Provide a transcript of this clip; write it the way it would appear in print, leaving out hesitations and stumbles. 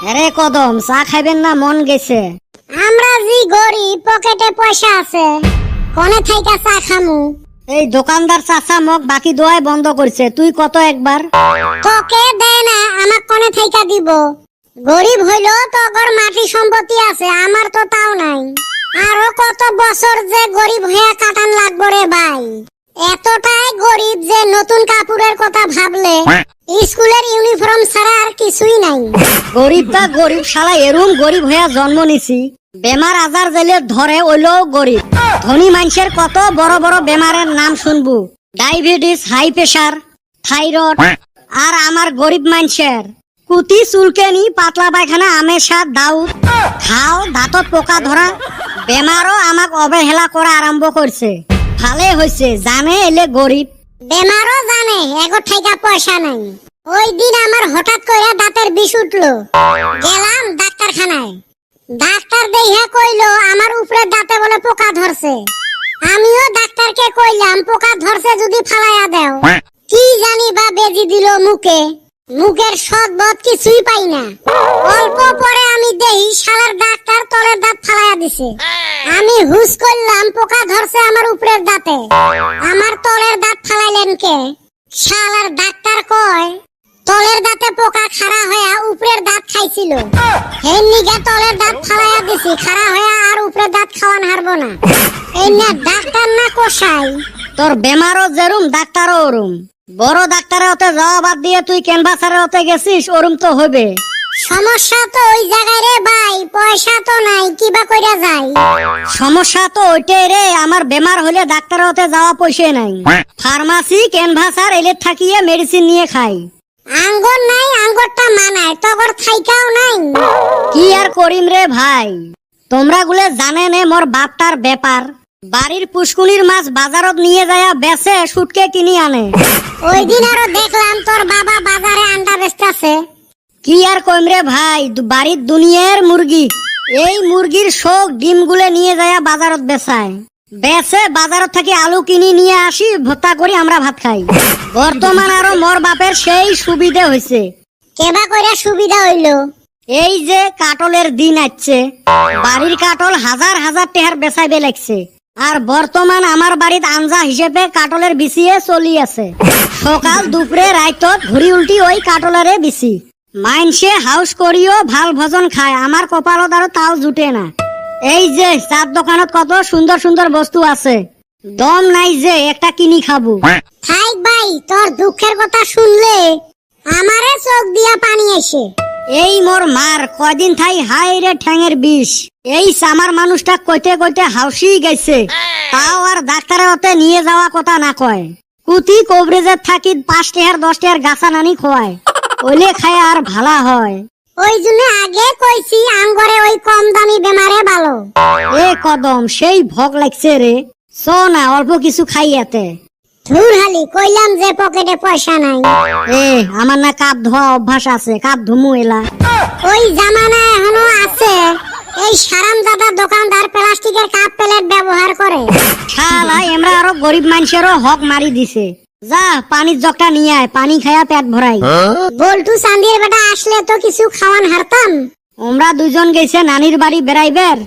আরে কদম, চা খাইবেন না? মন গেছে। আমরা জি গরিব, পকেটে পয়সা আছে, কোনে থাইকা চা খামু? এই দোকানদার চাচা মোক বাকি দোয়াই বন্ধ করছে, তুই কত একবার। তোকে দেয় না, আমাক কোনে থাইকা দিব? গরিব হইলো তোর মাটি সম্পত্তি আছে, আমার তো তাও নাই। আরো কত বছর যে গরিব হয়ে কাটান লাগবো রে ভাই। এতটাই গরিব যে নতুন কাপড়ের কথা ভাবলে স্কুলের ইউনিফর্ম ছাড়া আর কিছুই নাই। গরিবটা গরিব, শালা এরুম গরিব হয়ে জন্ম নিছি। বেমার আজার জেলে ধরে ওইলো গরিব। ধনী মানুষের কত বড় বড় বেমারের নাম শুনবো, ডায়াবেটিস, হাই প্রেসার, থাইরয়েড। আর আমার গরিব মানুষের কুতি চুলকেনি, পাতলা পায়খানা, আমেশা, দাউদ, খাও, দাঁতত পোকা ধরা বেমারও আমাক অবহেলা করা আরম্ভ করছে। ভালে হয়েছে, জানে এলে গরিব। বেমারও জানে এগো ঠাইকা পয়সা নাই। ওই দিন আমার হঠাৎ করে দাঁতের বিষ উঠলো, গেলাম ডাক্তারখানায়। ডাক্তার দেইহা কইলো আমার উপরে দাঁতে বলে পোকা ধরছে। আমিও ডাক্তারকে কইলাম পোকা ধরছে যদি ফালাইয়া দেও। কি জানি বা বেজি দিল মুখে, মুখের সদবদ কিছুই পাই না। অল্প পরে আমি দেই শালার ডাক্তার তলের দাঁত ফালাইয়া দিছে। আমি হুস করলাম পোকা ধরছে আমার উপরের দাঁতে, আমার তলের দাঁত ফালাইলেন কে? শালার ডাক্তার কয় তলের দাঁতে পোকা খাড়া হইয়া উপরের দাঁত খাইছিল, এই নিগা তলের দাঁত ফালাইয়া দিছি, খাড়া হইয়া আর উপরের দাঁত খাওয়ান হারবো না। এই না ডাক্তার না কষাই। তোর বেমারও যেরুম ডাক্তারও ওরুম। বড় ডাক্তারের হতে যাওয়া বাদ দিয়ে তুই ক্যানভাসারের হতে গেছিস, ওরুম তো হবে। সমস্যা তো ওই জায়গায় রে ভাই, পয়সা তো নাই, কিবা কইরা যাই। সমস্যা তো ওইটাই রে, আমার বেমার হলে ডাক্তার হতে যাওয়া পয়সা নাই। ফার্মাসি, ক্যানভাসার এলে থাকিয়ে মেডিসিন নিয়ে খাই। আঙ্গুর নাই, আঙ্গুরটা মানায়, তগর থাইকাও নাই। কি আর করিম রে ভাই, তোমরা গুলে জানে নে মোর বাপটার ব্যাপার। বাড়ির পুষ্কুনির মাছ বাজারত নিয়ে যায় বেচে, সুটকে কিনি আনে। ওই দিন আরো দেখলাম তোর বাবা বাজারে আন্ডা বেচতাছে। কি আর কইম রে ভাই, বাড়ির দুনিয়ার মুরগি। এই মুরগির শোক ডিম গুলে নিয়ে যায় বাজারত বেচায়। বেচে বাজারত থেকে আলু কিনি নিয়ে আসি, ভর্তা করি আমরা ভাত খাই। বর্তমান আরো মোর বাপের সেই সুবিধা হয়েছে। কেবা কইরা সুবিধা হইলো? এই যে কাটলের দিন আসছে, বাড়ির কাটল হাজার হাজার টেহার বেচাইবে লাগছে। আর বর্তমান আমার বাড়িতে আঞ্জা হিসেবে কাটলের বিছিয়ে চলি আছে। সকাল দুপুরে রাইতত ঘুরি উল্টি ওই কাটলেরে বিছি। মাইনসে হাউস করিও ভাল ভোজন খায়, আমার কপালত আর তাও জুটে না। এই যে চার দোকানত কত সুন্দর সুন্দর বস্তু আছে, দম নাই যে একটা কিনি খাবো। থাইক ভাই, তোর দুঃখের কথা শুনলে আমারে চোখ দিয়া পানি আসে। এই মোর মার কয়দিন থাই হাই রে ঠ্যাঙের বিষ। এই সামার মানুষটা কইতে কইতে হাউসি গেছে, তাও আর ডাক্তারের হতে নিয়ে যাওয়া কথা না কয়। কুতি কবরেজের থাকি 5 টাকার 10 টাকার গাছা নানি খোয়ায়, ওইলে খায় আর ভালা হয়। ওই জন্য আগে কইছি আঙ্গরে ওই কম দামি বেমারে ভালো। এ কদম, সেই ভোগ লাগছে রে, চো না অল্প কিছু খাইয়াতে। ধুর হালি, কইলাম যে পকেটে পয়সা নাই। এ আমার না কাপ ধোয়া অভ্যাস আছে, কাপ ধুমু এলা। ওই জামানা এখনো আছে, এই সারাম দাদা দোকানদার প্লাস্টিকের কাপ প্লেট ব্যবহার করে। শালা এমরা আরো গরিব মানুষেরও হক মারি দিছে। যা পানির জগটা নিয়ে আয়, পানি খায়া পেট ভরাই। বল্টু চান্দির বেটা আসলে তো কিছু খাওয়ান হারতাম। আমরা দুজন গেছে নানির বাড়ি বেড়াইবার।